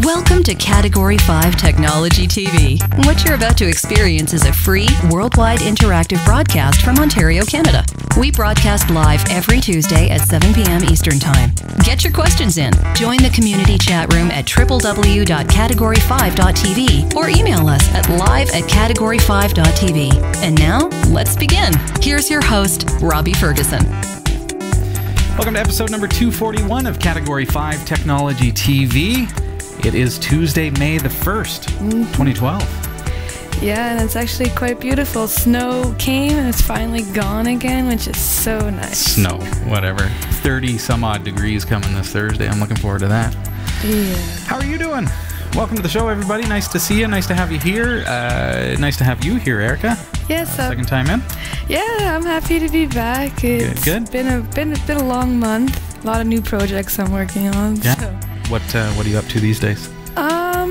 Welcome to Category 5 Technology TV. What you're about to experience is a free, worldwide interactive broadcast from Ontario, Canada. We broadcast live every Tuesday at 7 p.m. Eastern Time. Get your questions in. Join the community chat room at www.category5.tv or email us at live@category5.tv. And now, let's begin. Here's your host, Robbie Ferguson. Welcome to episode number 241 of Category 5 Technology TV. It is Tuesday, May the 1st, 2012. Yeah, and it's actually quite beautiful. Snow came and it's finally gone again, which is so nice. Snow, whatever. 30 some odd degrees coming this Thursday. I'm looking forward to that. Yeah. How are you doing? Welcome to the show, everybody. Nice to see you. Nice to have you here. Nice to have you here, Erika. Yes. Second time in. Yeah, I'm happy to be back. It's good. Been a long month. A lot of new projects I'm working on. Yeah. So. What are you up to these days?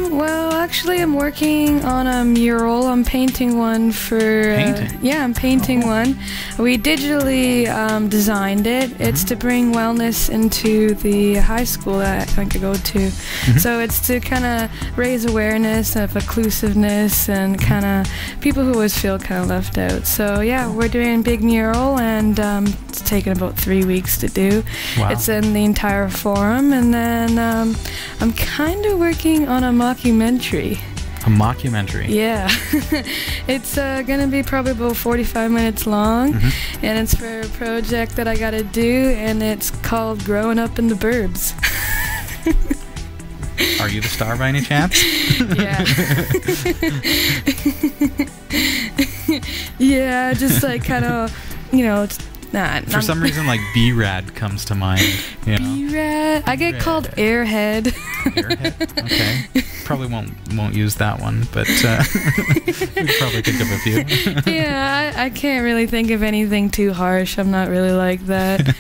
Well, actually, I'm working on a mural. I'm painting one for... Painting? Yeah, I'm painting one. We digitally designed it. It's to bring wellness into the high school that I could go to. So it's to kind of raise awareness of inclusiveness and kind of people who always feel kind of left out. So yeah, we're doing a big mural, and it's taken about 3 weeks to do. Wow. It's in the entire forum, and then I'm kind of working on a mockumentary. A mockumentary? Yeah. It's going to be probably about 45 minutes long, and it's for a project that I got to do, and it's called Growing Up in the Burbs. Are you the star by any chance? Yeah. Yeah, just like kind of, you know, For some reason, like B-Rad comes to mind. You know? B-Rad? I get called Airhead. Airhead? Okay. Probably won't use that one, but we could probably think of a few. Yeah, I can't really think of anything too harsh. I'm not really like that.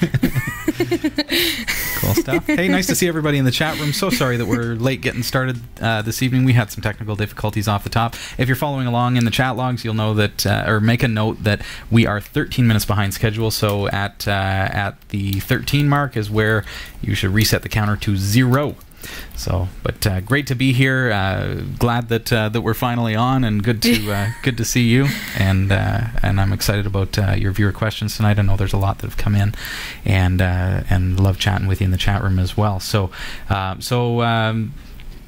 Cool stuff. Hey, nice to see everybody in the chat room. So sorry that we're late getting started this evening. We had some technical difficulties off the top. If you're following along in the chat logs, you'll know that, or make a note that we are 13 minutes behind schedule. So at the 13 mark is where you should reset the counter to 0. So, but great to be here. Glad that we're finally on, and good to see you. And I'm excited about your viewer questions tonight. I know there's a lot that have come in, and love chatting with you in the chat room as well. So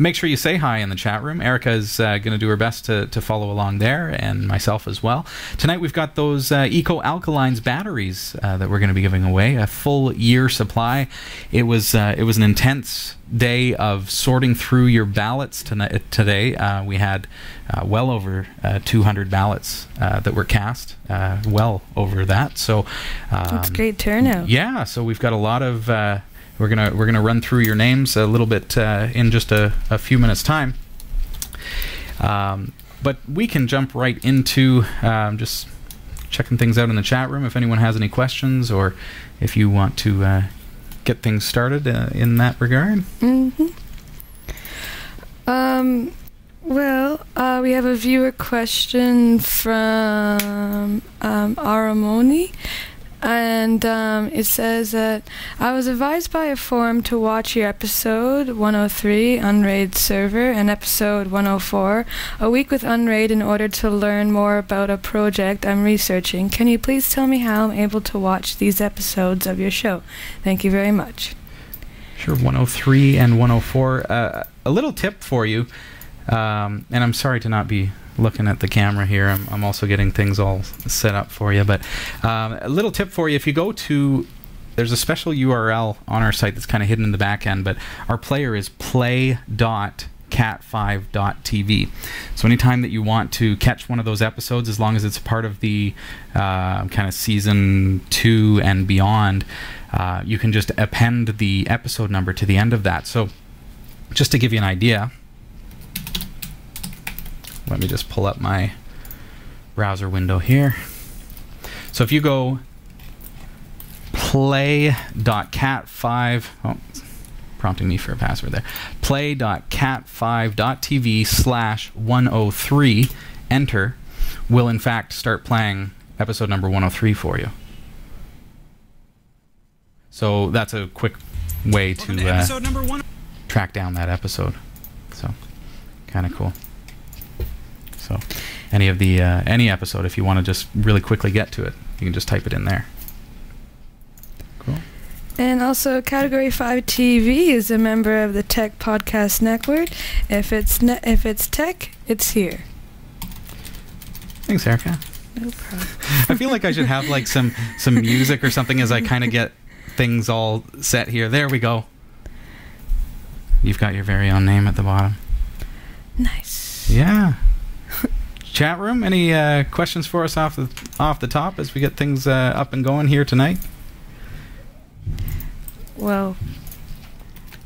make sure you say hi in the chat room. Erika is going to do her best to follow along there, and myself as well. Tonight we've got those Eco Alkalines batteries that we're going to be giving away, a full year supply. It was an intense day of sorting through your ballots today. We had well over 200 ballots that were cast, well over that. So that's great turnout. Yeah, so we've got a lot of... We're gonna run through your names a little bit in just a few minutes' time, but we can jump right into just checking things out in the chat room. If anyone has any questions, or if you want to get things started in that regard. Well, we have a viewer question from Aramoni. And it says that I was advised by a forum to watch your episode 103, Unraid Server, and episode 104, A Week with Unraid, in order to learn more about a project I'm researching. Can you please tell me how I'm able to watch these episodes of your show? Thank you very much. Sure, 103 and 104. A little tip for you, and I'm sorry to not be looking at the camera here. I'm also getting things all set up for you, but a little tip for you: if you go to, there's a special URL on our site that's kind of hidden in the back end, but our player is play.cat5.tv. So anytime that you want to catch one of those episodes, as long as it's part of the kind of season 2 and beyond, you can just append the episode number to the end of that. So just to give you an idea, let me just pull up my browser window here. So if you go play.cat5, oh, it's prompting me for a password there, play.cat5.tv/103, enter, will in fact start playing episode number 103 for you. So that's a quick way to track down that episode. So Kind of cool. So any of the any episode, if you want to just really quickly get to it, you can just type it in there. Cool. And also, Category 5 TV is a member of the Tech Podcast Network. If it's tech, it's here. Thanks, Erika. No problem. I feel like I should have like some music or something as I kind of get things all set here. There we go. You've got your very own name at the bottom. Nice. Yeah. Chat room, any questions for us off the top as we get things up and going here tonight? Well,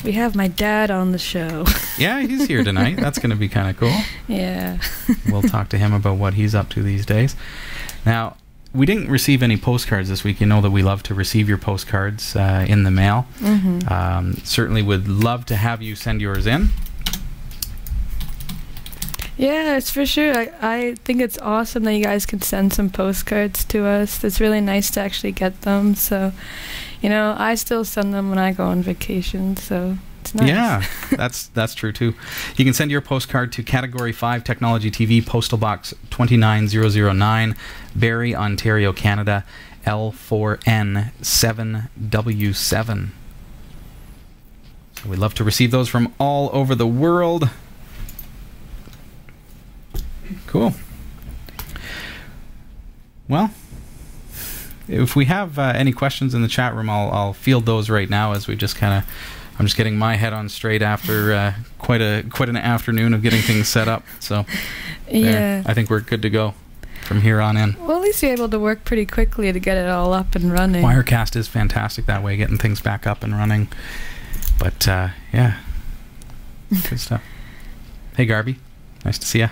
we have my dad on the show. Yeah, he's here tonight. That's going to be kind of cool. Yeah. We'll talk to him about what he's up to these days. Now, we didn't receive any postcards this week. You know that we love to receive your postcards in the mail. Mm-hmm. Certainly would love to have you send yours in. Yeah, it's for sure. I think it's awesome that you guys can send some postcards to us. It's really nice to actually get them. So, you know, I still send them when I go on vacation. So it's nice. Yeah, that's true too. You can send your postcard to Category 5 Technology TV, Postal Box 29009, Barrie, Ontario, Canada, L4N7W7. So we'd love to receive those from all over the world. Cool. Well, if we have any questions in the chat room, I'll field those right now as we just kind of... I'm just getting my head on straight after quite an afternoon of getting things set up. So, yeah, I think we're good to go from here on in. Well, at least you're able to work pretty quickly to get it all up and running. Wirecast is fantastic that way, getting things back up and running. But yeah, good stuff. Hey, Garby, nice to see ya.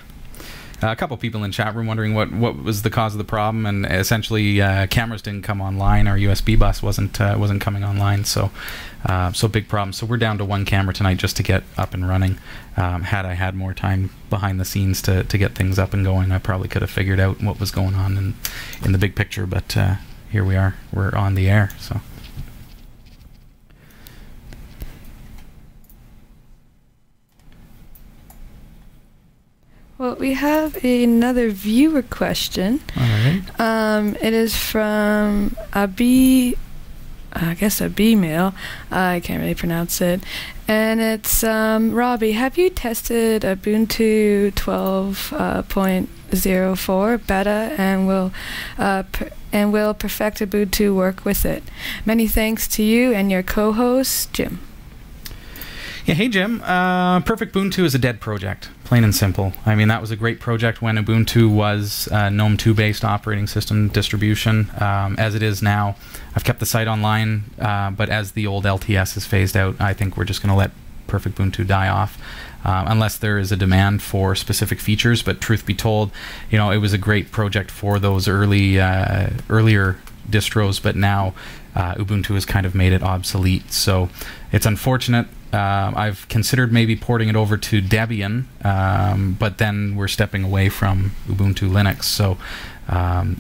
A couple people in chat room wondering what was the cause of the problem, and essentially cameras didn't come online. Our USB bus wasn't coming online, so big problem. So we're down to one camera tonight just to get up and running. Had I had more time behind the scenes to get things up and going, I probably could have figured out what was going on in the big picture. But here we are. We're on the air. So. Well, we have another viewer question. All right. It is from a B mail. I can't really pronounce it. And it's, Robbie, have you tested Ubuntu 12.04 beta and will Perfect Ubuntu work with it? Many thanks to you and your co-host, Jim. Yeah, hey Jim. Perfect Ubuntu is a dead project, plain and simple. I mean, that was a great project when Ubuntu was GNOME 2-based operating system distribution. As it is now, I've kept the site online, but as the old LTS is phased out, I think we're just going to let Perfect Ubuntu die off, unless there is a demand for specific features. But truth be told, you know, it was a great project for those earlier distros, but now Ubuntu has kind of made it obsolete. So it's unfortunate. I've considered maybe porting it over to Debian, but then we're stepping away from Ubuntu Linux. So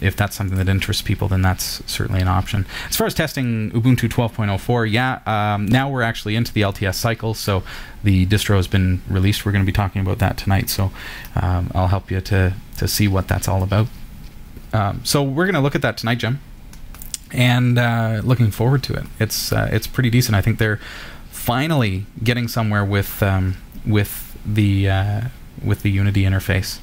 if that's something that interests people, then that's certainly an option. As far as testing Ubuntu 12.04, yeah, now we're actually into the LTS cycle, so the distro has been released. We're going to be talking about that tonight, so I'll help you to see what that's all about. So we're going to look at that tonight, Jim, and looking forward to it. It's pretty decent. I think they're finally getting somewhere with the Unity interface,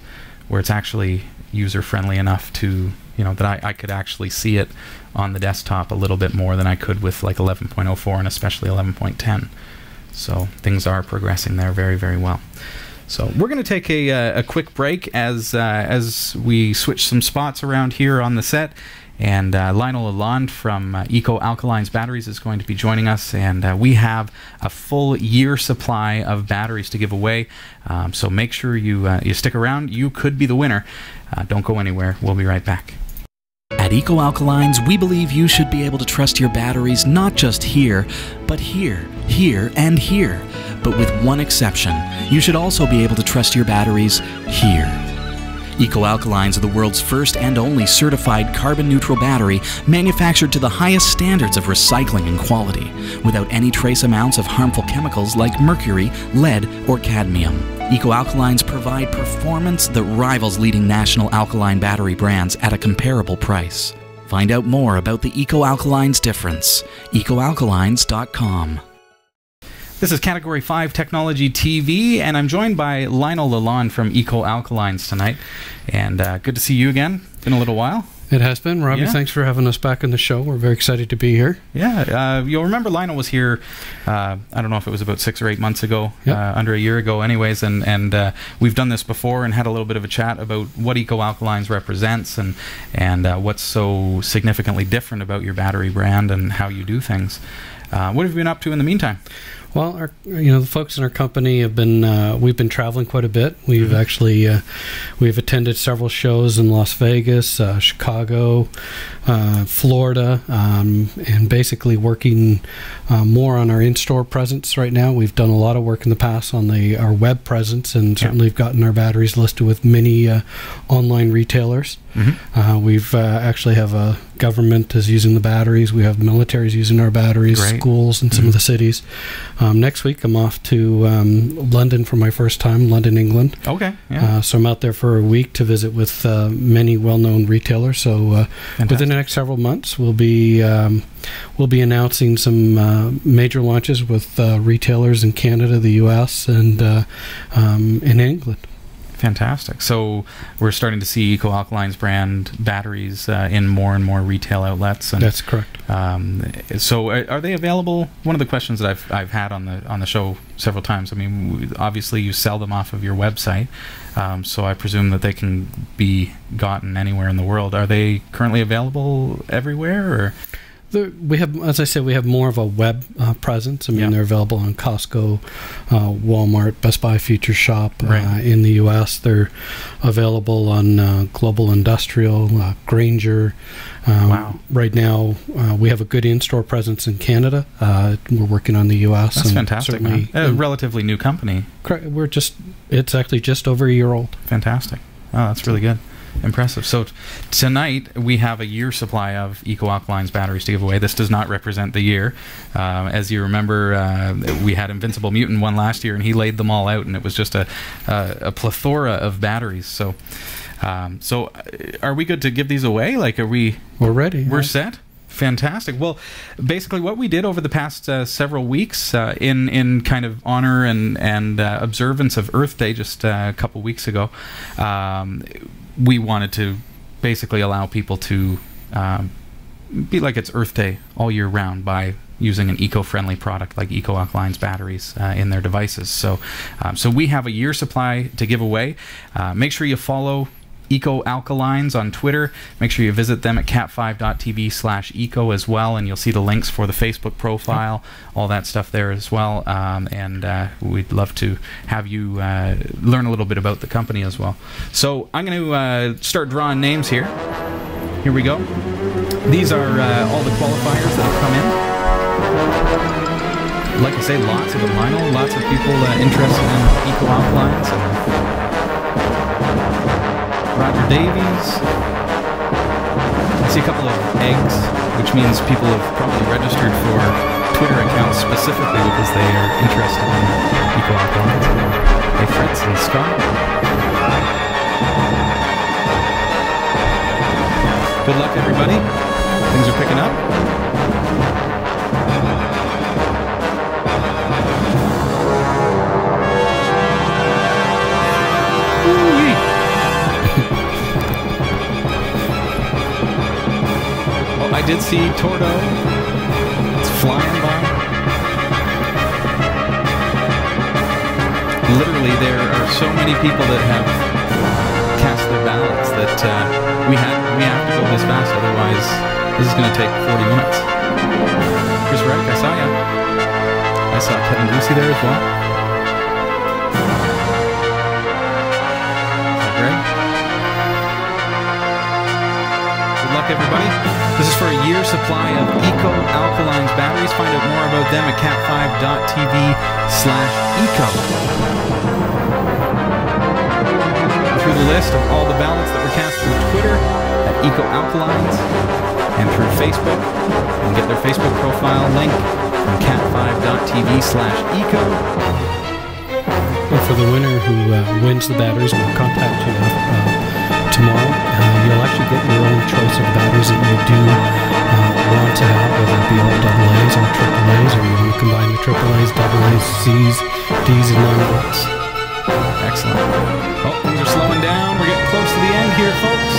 where it's actually user friendly enough to, you know, that I could actually see it on the desktop a little bit more than I could with like 11.04 and especially 11.10. So things are progressing there very, very well. So we're going to take a quick break as we switch some spots around here on the set. And Lionel Aaland from Alkalines Batteries is going to be joining us, and we have a full year supply of batteries to give away. So make sure you stick around. You could be the winner. Don't go anywhere. We'll be right back. At Alkalines, we believe you should be able to trust your batteries not just here, but here, and here. But with one exception, you should also be able to trust your batteries here. Alkalines are the world's first and only certified carbon-neutral battery manufactured to the highest standards of recycling and quality, without any trace amounts of harmful chemicals like mercury, lead, or cadmium. Alkalines provide performance that rivals leading national alkaline battery brands at a comparable price. Find out more about the Alkalines difference. EcoAlkalines.com. This is Category 5 Technology TV, and I'm joined by Lionel Aaland from Alkalines tonight. And good to see you again. Been a little while. It has been. Robbie, Yeah. Thanks for having us back on the show. We're very excited to be here. Yeah, you'll remember Lionel was here, I don't know if it was about 6 or 8 months ago, Yep. under a year ago anyways, and we've done this before and had a little bit of a chat about what Alkalines represents and what's so significantly different about your battery brand and how you do things. What have you been up to in the meantime? Well, the folks in our company have been we've been traveling quite a bit. We've actually we've attended several shows in Las Vegas, Chicago, Florida, and basically working more on our in-store presence right now. We've done a lot of work in the past on our web presence, and certainly have gotten our batteries listed with many online retailers. We've actually have a government is using the batteries. We have militaries using our batteries, Great. schools in some of the cities. Next week, I'm off to London for my first time, London, England. Okay. Yeah. So I'm out there for a week to visit with many well-known retailers. So within the next several months, we'll be announcing some major launches with retailers in Canada, the U.S., and in England. Fantastic. So we're starting to see Alkalines brand batteries in more and more retail outlets. And, that's correct. So are they available? One of the questions that I've had on the show several times. I mean, obviously you sell them off of your website, so I presume that they can be gotten anywhere in the world. Are they currently available everywhere, or? We have, as I said, we have more of a web presence. I mean, they're available on Costco, Walmart, Best Buy, Future Shop in the U.S. They're available on Global Industrial, Grainger. Wow. Right now, we have a good in-store presence in Canada. We're working on the U.S. That's fantastic, man. A relatively new company. It's actually just over a year old. Fantastic. Oh, that's really good. Impressive. So tonight we have a year supply of Alkalines batteries to give away. This does not represent the year. As you remember, we had Invincible Mutant one last year, and he laid them all out, and it was just a plethora of batteries. So are we good to give these away? Like, we're ready. We're set? Fantastic. Well, basically what we did over the past several weeks in kind of honor and observance of Earth Day just a couple weeks ago, we wanted to basically allow people to be like it's Earth Day all year round by using an eco-friendly product like Alkalines batteries in their devices. So we have a year supply to give away. Make sure you follow Alkalines on Twitter. Make sure you visit them at cat5.tv/eco as well, and you'll see the links for the Facebook profile, all that stuff there as well. And we'd love to have you learn a little bit about the company as well. So I'm going to start drawing names here. Here we go. These are all the qualifiers that have come in. Like I say, lots of them, Lionel. Lots of people interested in Alkalines. Roger Davies. I see a couple of eggs, which means people have probably registered for Twitter accounts specifically because they are interested in Alkalines. Hey, Fritz and Scott. Good luck, everybody. Things are picking up. I did see Tordo. It's flying by. Literally, there are so many people that have cast their ballots that we have to go this fast. Otherwise, this is going to take 40 minutes. Chris Reddick, I saw you. I saw Kevin Lucy there as well. Is that great? Good luck, everybody. This is for a year supply of Alkalines batteries. Find out more about them at cat5.tv/eco. Through a list of all the ballots that were cast through Twitter at Eco Alkalines and through Facebook. You can get their Facebook profile link from cat5.tv/eco. And for the winner who wins the batteries, we'll contact you tomorrow. You'll actually get your own choice of batteries that you do want to have, whether it be all AA's or AAA's, or you want to combine the AAA's, AA's, C's, D's, and 9 volts. Excellent. Oh, things are slowing down. We're getting close to the end here, folks.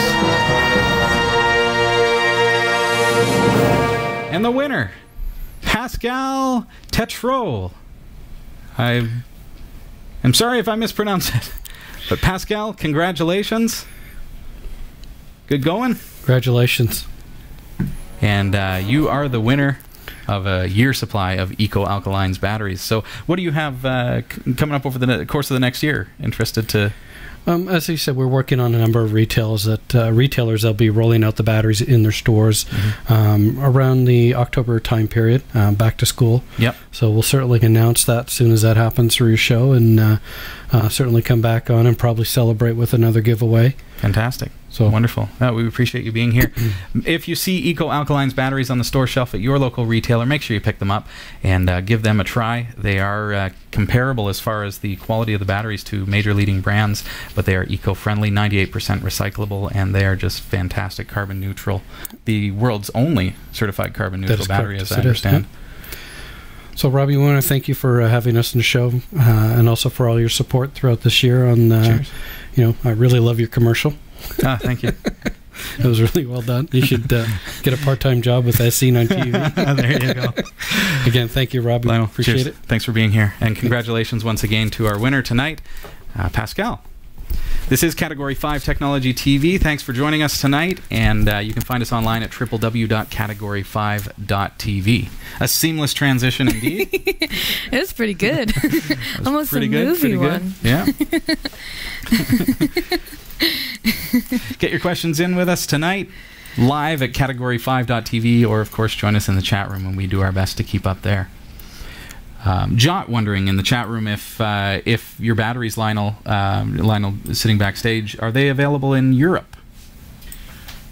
And the winner, Pascal Tetrol. I'm sorry if I mispronounce it, but Pascal, congratulations. Good going. Congratulations. And you are the winner of a year supply of Eco Alkalines batteries. So what do you have coming up over the course of the next year? Interested to... As you said, we're working on a number of retailers that'll be rolling out the batteries in their stores around the October time period, back to school. Yep. So we'll certainly announce that as soon as that happens through your show, and certainly come back on and probably celebrate with another giveaway. Fantastic. So wonderful. We appreciate you being here. If you see Eco Alkalines batteries on the store shelf at your local retailer, make sure you pick them up and give them a try. They are comparable as far as the quality of the batteries to major leading brands, but they are eco-friendly, 98% recyclable, and they are just fantastic, carbon neutral. The world's only certified carbon neutral battery, as I understand. So, Robbie, we want to thank you for having us on the show, and also for all your support throughout this year. I really love your commercial. Thank you. It was really well done. You should get a part-time job with that scene on TV. There you go. Again, thank you, Robbie. Lionel, appreciate it. Thanks for being here, and congratulations once again to our winner tonight, Pascal. This is Category 5 Technology TV. Thanks for joining us tonight, and you can find us online at www.category5.tv. A seamless transition indeed. It was pretty good. Almost pretty a good, movie pretty one. Good. Yeah. Get your questions in with us tonight, live at category5.tv, or of course join us in the chat room when we do our best to keep up there. Jot wondering in the chat room if your batteries, Lionel sitting backstage, are they available in Europe?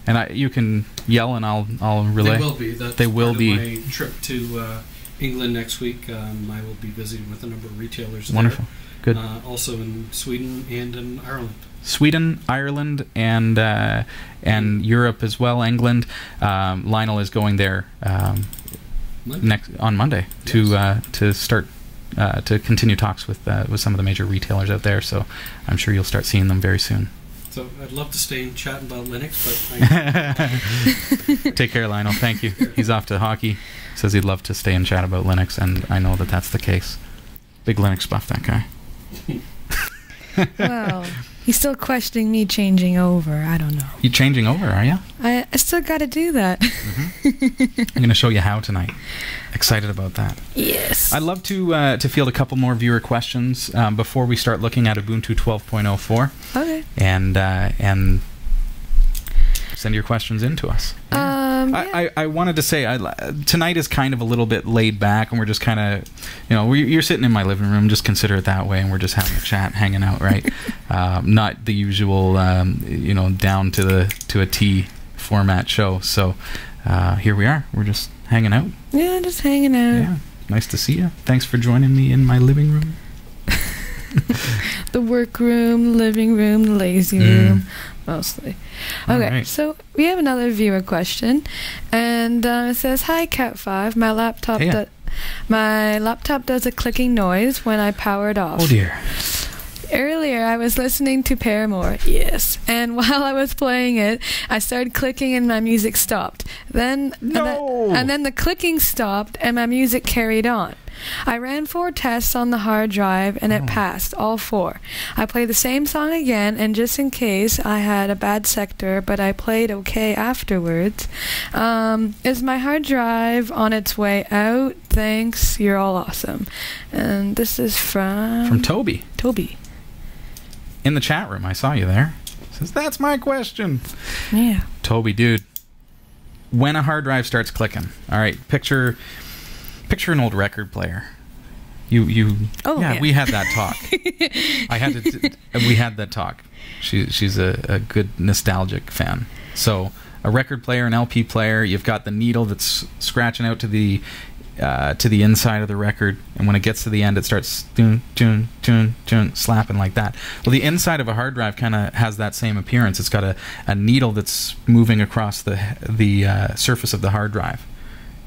And you can yell and I'll relay. They will be. That's they will be. My trip to England next week. I will be visiting with a number of retailers. Wonderful. There. Good. Also in Sweden and in Ireland. Sweden, Ireland, and Europe as well. England. Lionel is going there on Monday to start to continue talks with some of the major retailers out there. So I'm sure you'll start seeing them very soon. So I'd love to stay and chat about Linux, but take care, Lionel. Thank you. He's off to hockey. Says he'd love to stay and chat about Linux, and I know that that's the case. Big Linux buff, that guy. Well, he's still questioning me changing over. I don't know. You changing over, are you? I still got to do that. I'm going to show you how tonight. Excited about that. Yes. I'd love to field a couple more viewer questions before we start looking at Ubuntu 12.04. Okay. And send your questions in to us. Yeah. I wanted to say tonight is kind of a little bit laid back, and we're just kind of, you're sitting in my living room, just consider it that way, and we're just having a chat, hanging out, right? Not the usual, down to a T format show. So here we are. We're just hanging out. Yeah, just hanging out. Yeah, nice to see you. Thanks for joining me in my living room. The workroom, living room, the lazy room, mostly. Okay, right. So we have another viewer question, and it says, "Hi, Cat5. My laptop does a clicking noise when I power it off. Oh dear. Earlier, I was listening to Paramore, yes, and while I was playing it, I started clicking and my music stopped. And then the clicking stopped and my music carried on. I ran 4 tests on the hard drive and it passed, all 4. I played the same song again, and just in case I had a bad sector, but I played okay afterwards. Is my hard drive on its way out? Thanks, you're all awesome." And this is from Toby. Toby. In the chat room, I saw you there. Says, "That's my question." Yeah. Toby, dude. When a hard drive starts clicking, all right, picture an old record player. Oh, yeah. We had that talk. We had that talk. She's a good nostalgic fan. So a record player, an LP player, you've got the needle that's scratching out to the inside of the record, and when it gets to the end, it starts tune, tune, tune, tune, slapping like that. Well, the inside of a hard drive kind of has that same appearance. It's got a needle that's moving across the surface of the hard drive.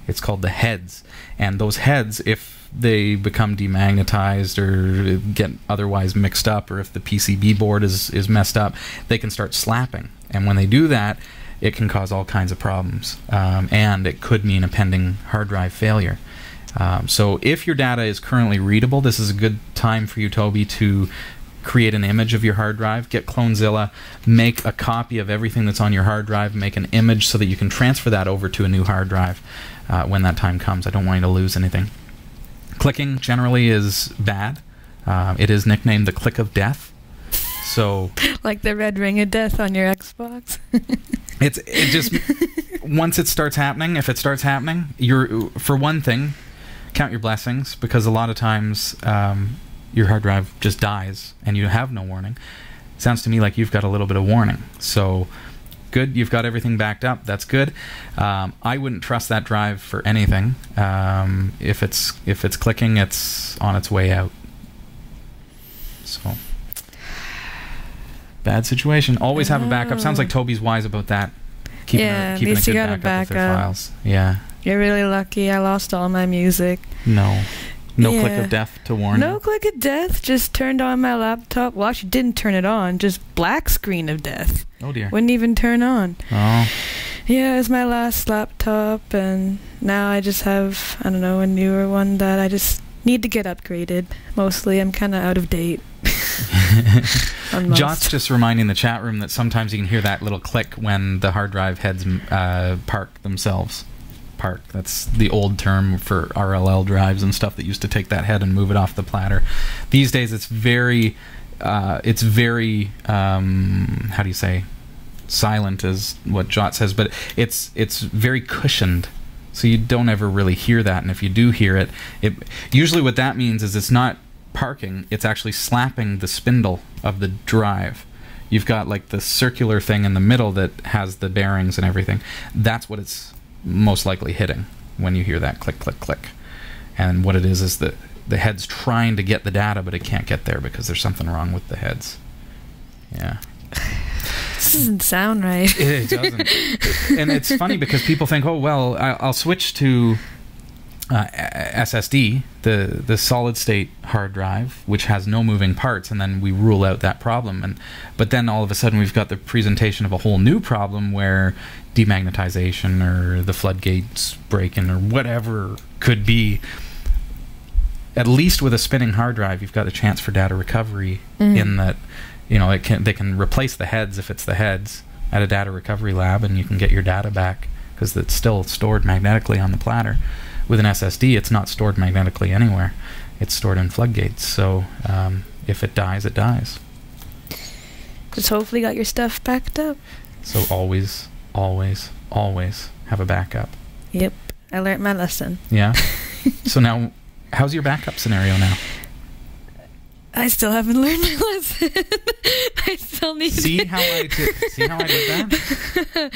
It's called the heads, and those heads, if they become demagnetized or get otherwise mixed up, or if the PCB board is messed up, they can start slapping. And when they do that, it can cause all kinds of problems, and it could mean a pending hard drive failure. So if your data is currently readable, this is a good time for you, Toby, to create an image of your hard drive, get Clonezilla, make a copy of everything that's on your hard drive, make an image so that you can transfer that over to a new hard drive when that time comes. I don't want you to lose anything. Clicking generally is bad. It is nicknamed the click of death. So like the red ring of death on your Xbox. it just once it starts happening, if it starts happening, for one thing, count your blessings, because a lot of times your hard drive just dies and you have no warning. Sounds to me like you've got a little bit of warning. So good, you've got everything backed up. That's good. I wouldn't trust that drive for anything. If it's clicking, it's on its way out. So bad situation. Always have a backup. Sounds like Toby's wise about that. Keeping a good backup of their files. Yeah. You're really lucky. I lost all my music. No click of death to warn you. No click of death. Just turned on my laptop. Well, actually didn't turn it on. Just black screen of death. Oh dear. Wouldn't even turn on. Oh. Yeah, it's my last laptop, and now I just have, I don't know, a newer one that I just need to get upgraded. Mostly, I'm kind of out of date. Jot's just reminding the chat room that sometimes you can hear that little click when the hard drive heads park themselves. Park. That's the old term for RLL drives and stuff that used to take that head and move it off the platter. These days, it's very how do you say, silent is what Jot says, but it's very cushioned, so you don't ever really hear that. And if you do hear it, usually what that means is it's not parking, it's actually slapping the spindle of the drive. You've got like the circular thing in the middle that has the bearings and everything. That's what it's most likely hitting when you hear that click, click, click. And what it is the head's trying to get the data, but it can't get there because there's something wrong with the heads. Yeah. This doesn't sound right. It doesn't. And it's funny because people think, oh, well, I'll switch to SSD, the solid state hard drive, which has no moving parts, and then we rule out that problem. But then all of a sudden we've got the presentation of a whole new problem where demagnetization or the floodgates breaking or whatever could be. At least with a spinning hard drive, you've got a chance for data recovery in that, they can replace the heads if it's the heads at a data recovery lab, and you can get your data back because it's still stored magnetically on the platter. With an SSD, it's not stored magnetically anywhere. It's stored in floodgates. So if it dies, it dies. Just hopefully got your stuff backed up. So always, always, always have a backup. Yep. I learned my lesson. Yeah. So now, how's your backup scenario now? I still haven't learned my lesson. I still need See how I did that?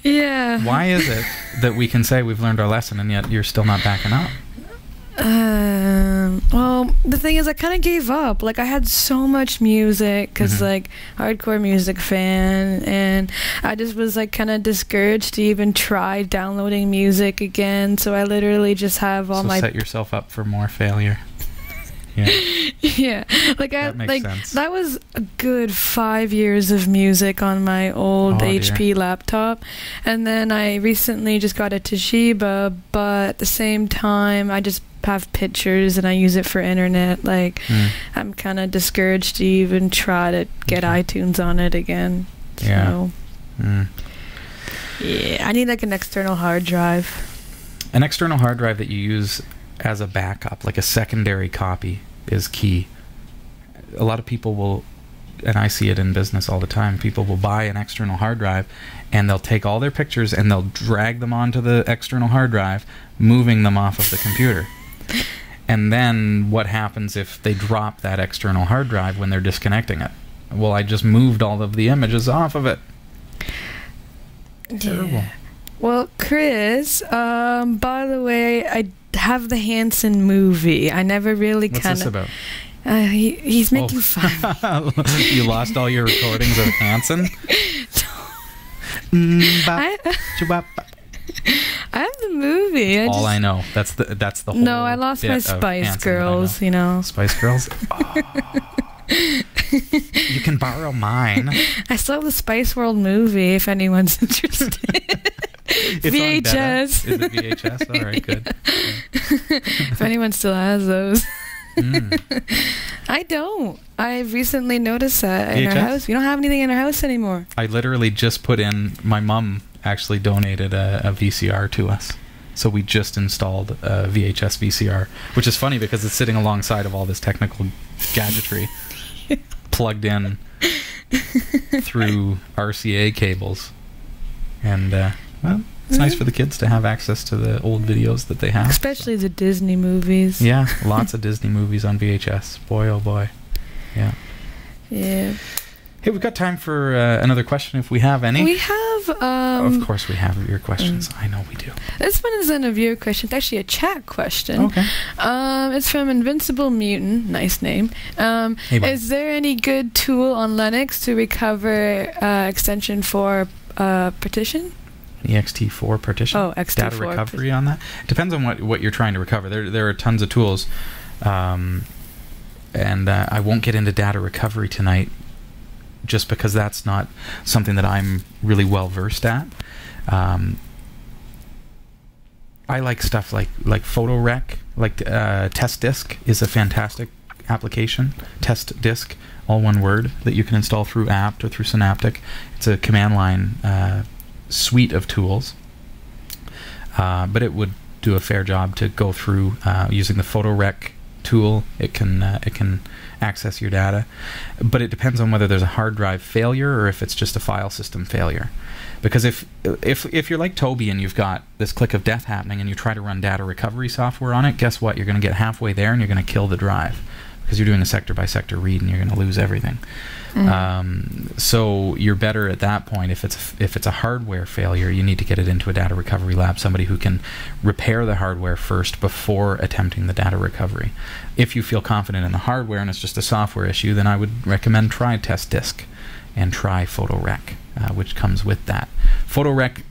Yeah. Why is it that we can say we've learned our lesson and yet you're still not backing up? Well, the thing is, I kind of gave up. Like, I had so much music because, hardcore music fan, and I just was, kind of discouraged to even try downloading music again. So I literally just have all my... set yourself up for more failure. Yeah. Yeah. That makes sense. That was a good 5 years of music on my old HP laptop. And then I recently just got a Toshiba, but at the same time, I just have pictures and I use it for internet. I'm kind of discouraged to even try to get iTunes on it again. Yeah. So, yeah, I need an external hard drive. An external hard drive that you use as a backup, like a secondary copy, is key. A lot of people will, and I see it in business all the time, people will buy an external hard drive and they'll take all their pictures and they'll drag them onto the external hard drive, moving them off of the computer. And then what happens if they drop that external hard drive when they're disconnecting it? Well, I just moved all of the images off of it. Terrible. Yeah. Well, Chris, by the way, I have the Hanson movie. I never really What's kind this of... about? He's making fun. You lost all your recordings of Hanson? I have the movie. I know. That's the whole. No, I lost my Spice Girls, you know. Spice Girls? Oh. You can borrow mine. I still have the Spice World movie if anyone's interested. It's VHS. Is it VHS? All right, good. If anyone still has those. I don't. I've recently noticed that in our house. We don't have anything in our house anymore. I literally just put in, my mom actually donated a VCR to us. So we just installed a VHS VCR, which is funny because it's sitting alongside of all this technical gadgetry plugged in through RCA cables. And, well, it's nice for the kids to have access to the old videos that they have. Especially the Disney movies. Yeah, lots of Disney movies on VHS. Boy, oh boy. Yeah. Yeah. Hey, we've got time for another question if we have any. We have... of course we have your questions. I know we do. This one isn't a viewer question. It's actually a chat question. Okay. It's from Invincible Mutant. Nice name. Hey, is there any good tool on Linux to recover extension for partition? ext4 partition. Oh, ext4 data recovery on that. It depends on what you're trying to recover. There are tons of tools, and I won't get into data recovery tonight, just because that's not something that I'm really well versed at. I like stuff like PhotoRec, like Test Disk is a fantastic application. Test Disk, all one word, that you can install through apt or through Synaptic. It's a command line suite of tools, but it would do a fair job to go through using the PhotoRec tool. It can access your data, but it depends on whether there's a hard drive failure or if it's just a file system failure. Because if you're like Toby and you've got this click of death happening and you try to run data recovery software on it, guess what? You're going to get halfway there and you're going to kill the drive, because you're doing a sector by sector read and you're going to lose everything. So you're better at that point. If it's a hardware failure, you need to get it into a data recovery lab, somebody who can repair the hardware first before attempting the data recovery. If you feel confident in the hardware and it's just a software issue, then I would recommend try Test Disk and try PhotoRec, which comes with that. PhotoRec,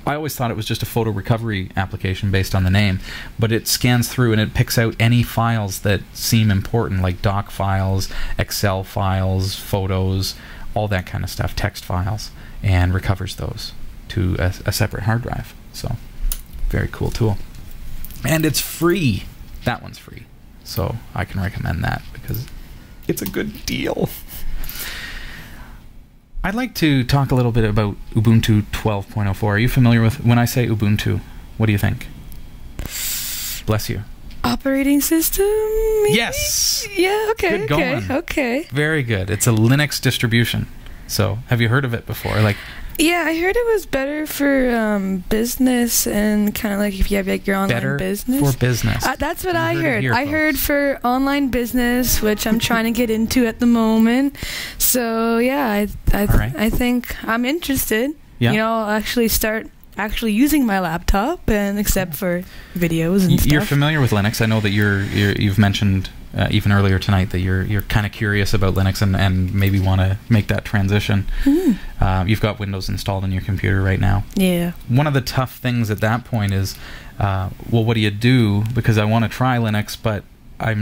I always thought it was just a photo recovery application based on the name, but it scans through and it picks out any files that seem important, like doc files, Excel files, photos, all that kind of stuff, text files, and recovers those to a separate hard drive. So, very cool tool. And it's free. That one's free. So, I can recommend that because it's a good deal. I'd like to talk a little bit about Ubuntu 12.04. Are you familiar with, when I say Ubuntu, what do you think? Bless you. Operating system? Maybe? Yes! Yeah, okay, good going. Okay. Very good. It's a Linux distribution. So, have you heard of it before? Like, yeah, I heard it was better for business and kind of like if you have like your online business. Better for business. That's what I heard. I heard for online business, which I'm trying to get into at the moment. So yeah, I think I'm interested. Yeah. You know, I'll actually start using my laptop and except for videos and stuff. You're familiar with Linux. I know that you've mentioned even earlier tonight that you're kind of curious about Linux and maybe want to make that transition. You've got Windows installed on your computer right now. Yeah. One of the tough things at that point is, well, what do you do? Because I want to try Linux, but I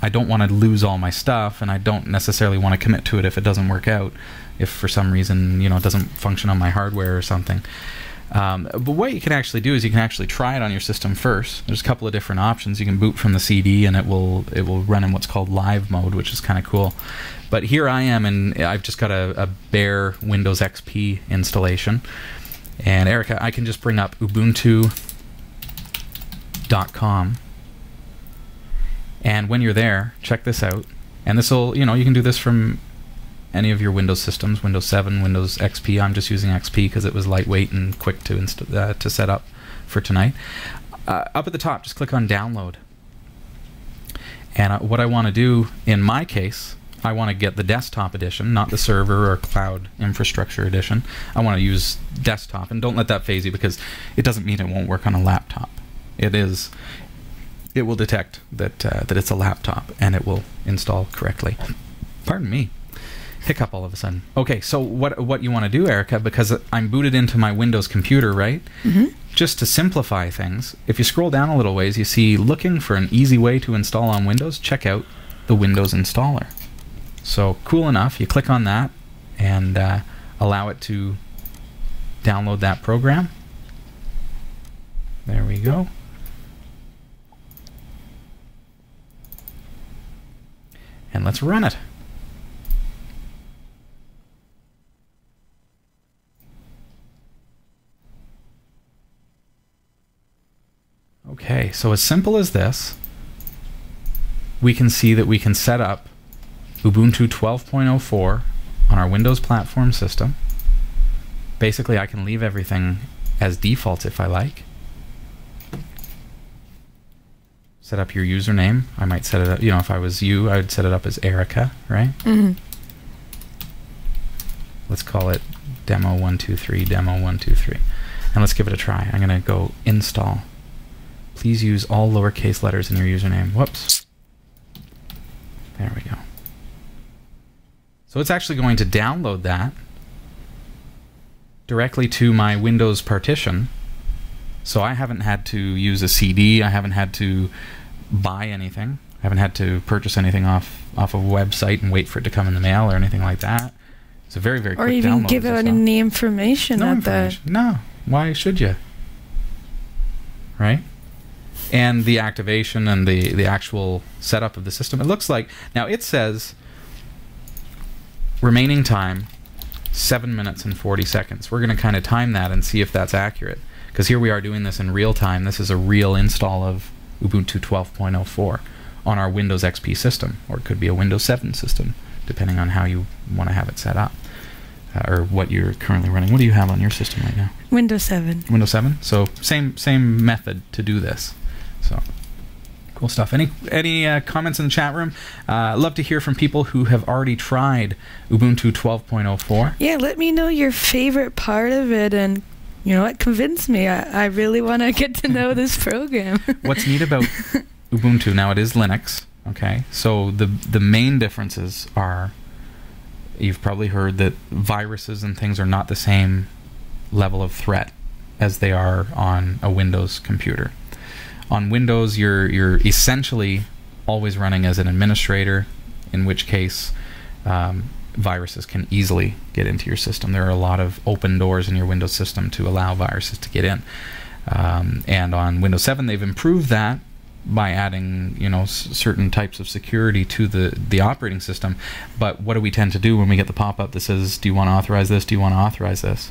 don't want to lose all my stuff, and I don't necessarily want to commit to it if it doesn't work out. If for some reason, it doesn't function on my hardware or something. But what you can actually do is you can actually try it on your system first. There's a couple of different options. You can boot from the CD and it will run in what's called live mode, which is kind of cool. But here I am, and I've just got a bare Windows XP installation. And Erika, I can just bring up Ubuntu.com. And when you're there, check this out. And this will, you can do this from any of your Windows systems, Windows 7, Windows XP. I'm just using XP because it was lightweight and quick to set up for tonight. Up at the top, just click on Download. And what I want to do in my case, I want to get the desktop edition, not the server or cloud infrastructure edition. I want to use desktop, and don't let that phase you, because it doesn't mean it won't work on a laptop. It will detect that it's a laptop, and it will install correctly. Pardon me. Hiccup all of a sudden. Okay, so what you want to do, Erika, because I'm booted into my Windows computer, right? Mm-hmm. Just to simplify things, if you scroll down a little ways, you see looking for an easy way to install on Windows, check out the Windows installer. So cool enough, you click on that and allow it to download that program. There we go. And let's run it. Okay, so as simple as this, we can see that we can set up Ubuntu 12.04 on our Windows platform system. Basically, I can leave everything as default if I like. Set up your username. I might set it up, you know, if I was you, I would set it up as Erika, right? Mm-hmm. Let's call it demo123, demo123. And let's give it a try. I'm going to go install. Please use all lowercase letters in your username. Whoops. There we go. So it's actually going to download that directly to my Windows partition. So I haven't had to use a CD. I haven't had to buy anything. I haven't had to purchase anything off of a website and wait for it to come in the mail or anything like that. It's a very, very quick download. Or even give out any information at that. No. Why should you? Right? And the activation and the actual setup of the system. It looks like, now it says remaining time 7 minutes and 40 seconds. We're going to kind of time that and see if that's accurate, because here we are doing this in real time. This is a real install of Ubuntu 12.04 on our Windows XP system, or it could be a Windows 7 system, depending on how you want to have it set up, or what you're currently running. What do you have on your system right now? Windows 7. Windows 7? So same method to do this. So cool stuff. Any comments in the chat room? Love to hear from people who have already tried Ubuntu 12.04. Yeah, let me know your favorite part of it, and you know what, convince me. I really want to get to know this program. What's neat about Ubuntu, now it is Linux, okay? So the main differences are, you've probably heard that viruses and things are not the same level of threat as they are on a Windows computer. On Windows, you're essentially always running as an administrator, in which case viruses can easily get into your system. There are a lot of open doors in your Windows system to allow viruses to get in. And on Windows 7, they've improved that by adding, you know, certain types of security to the operating system. But what do we tend to do when we get the pop-up that says, do you want to authorize this? Do you want to authorize this?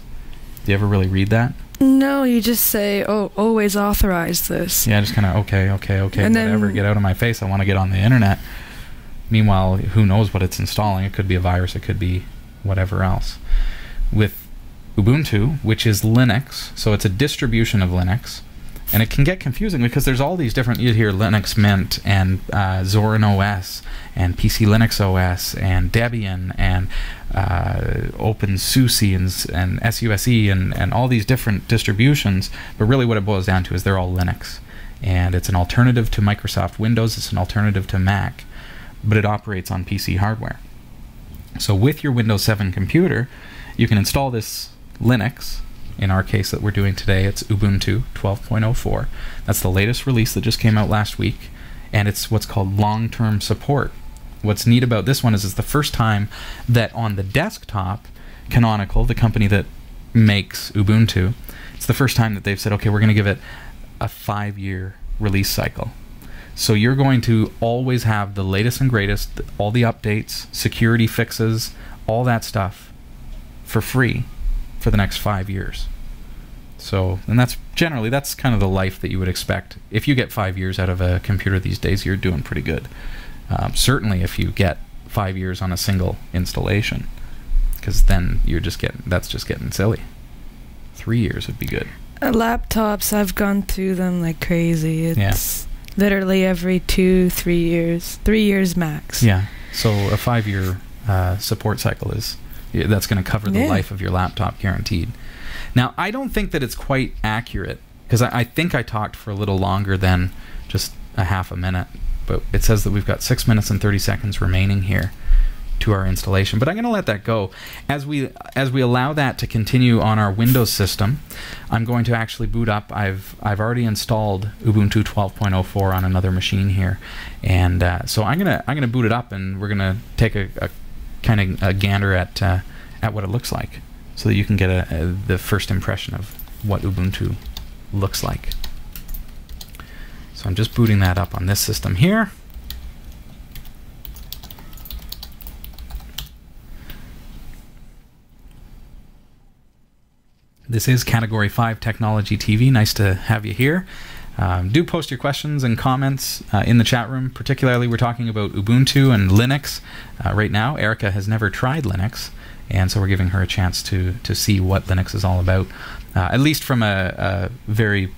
Do you ever really read that? No, you just say, oh, always authorize this. Yeah, just kind of, okay, and whatever, get out of my face, I want to get on the internet. Meanwhile, who knows what it's installing? It could be a virus, it could be whatever else. With Ubuntu, which is Linux, so it's a distribution of Linux, and it can get confusing because there's all these different, you hear Linux Mint and Zorin OS and PC Linux OS and Debian and OpenSUSE and SUSE and all these different distributions, but really what it boils down to is they're all Linux. And it's an alternative to Microsoft Windows, it's an alternative to Mac, but it operates on PC hardware. So with your Windows 7 computer, you can install this Linux. In our case that we're doing today, it's Ubuntu 12.04. That's the latest release that just came out last week, and it's what's called long-term support. What's neat about this one is it's the first time that on the desktop, Canonical, the company that makes Ubuntu, it's the first time that they've said, okay, we're going to give it a 5-year release cycle. So you're going to always have the latest and greatest, all the updates, security fixes, all that stuff for free for the next 5 years. So, and that's generally, that's kind of the life that you would expect. If you get 5 years out of a computer these days, you're doing pretty good. Certainly if you get 5 years on a single installation, because then you're just getting, that's just getting silly. 3 years would be good. Laptops, I've gone through them like crazy. It's literally every 2-3 years, 3 years max. Yeah. So a 5-year support cycle that's going to cover the life of your laptop, guaranteed. Now, I don't think that it's quite accurate, because I think I talked for a little longer than just a half a minute, but it says that we've got 6 minutes and 30 seconds remaining here to our installation. But I'm going to let that go. As we allow that to continue on our Windows system, I'm going to actually boot up. I've already installed Ubuntu 12.04 on another machine here, and so I'm gonna boot it up, and we're gonna take a kind of a gander at what it looks like, so that you can get the first impression of what Ubuntu looks like. So I'm just booting that up on this system here. This is Category 5 Technology TV. Nice to have you here. Do post your questions and comments in the chat room. Particularly, we're talking about Ubuntu and Linux right now. Erika has never tried Linux, and so we're giving her a chance to see what Linux is all about, at least from a very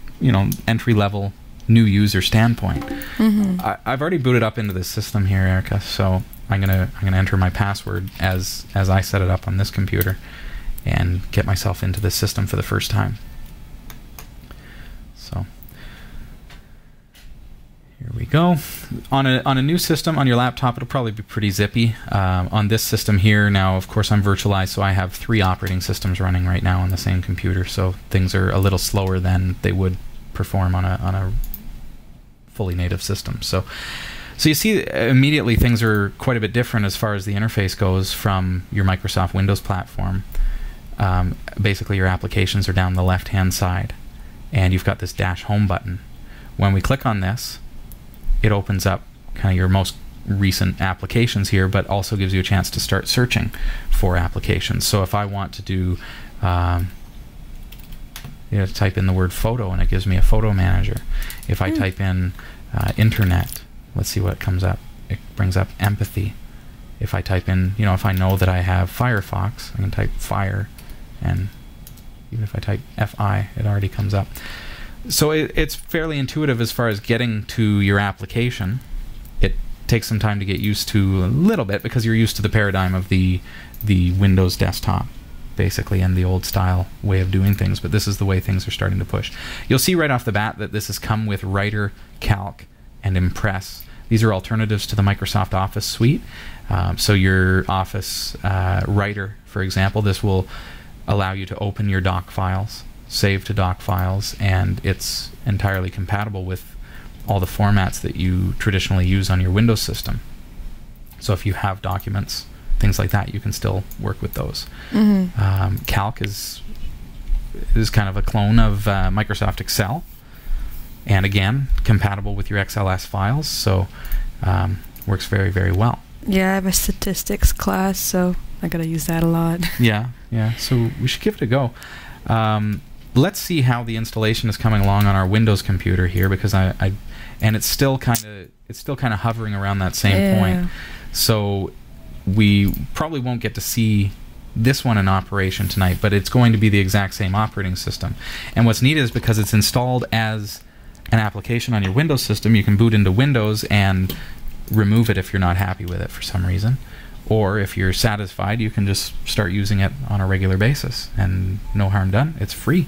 entry-level new user standpoint. I've already booted up into this system here, Erika, so I'm gonna enter my password as I set it up on this computer, and get myself into this system for the first time. So here we go. On a new system on your laptop, it'll probably be pretty zippy. On this system here now, of course, I'm virtualized, so I have 3 operating systems running right now on the same computer, so things are a little slower than they would perform on a fully native system. So you see immediately things are quite a bit different as far as the interface goes from your Microsoft Windows platform. Basically, your applications are down the left-hand side, and you've got this dash home button. When we click on this, it opens up kind of your most recent applications here, but also gives you a chance to start searching for applications. So if I want to do, type in the word photo, and it gives me a photo manager. If I type in internet, let's see what comes up. It brings up empathy. If I type in, if I know that I have Firefox, I can type fire, and even if I type FI, it already comes up. So it's fairly intuitive as far as getting to your application. It takes some time to get used to a little bit, because you're used to the paradigm of the Windows desktop, basically, and the old style way of doing things, but this is the way things are starting to push. You'll see right off the bat that this has come with Writer, Calc, and Impress. These are alternatives to the Microsoft Office suite. So your Office Writer, for example, this will allow you to open your doc files, save to doc files, and it's entirely compatible with all the formats that you traditionally use on your Windows system. So if you have documents, things like that, you can still work with those. Calc is kind of a clone of Microsoft Excel, and again, compatible with your XLS files, so works very, very well. Yeah, I have a statistics class, so I gotta use that a lot. Yeah, so we should give it a go. Let's see how the installation is coming along on our Windows computer here, because and it's still kind of hovering around that same point. So we probably won't get to see this one in operation tonight, but it's going to be the exact same operating system. And what's neat is, because it's installed as an application on your Windows system, you can boot into Windows and remove it if you're not happy with it for some reason. Or if you're satisfied, you can just start using it on a regular basis, and no harm done. It's free,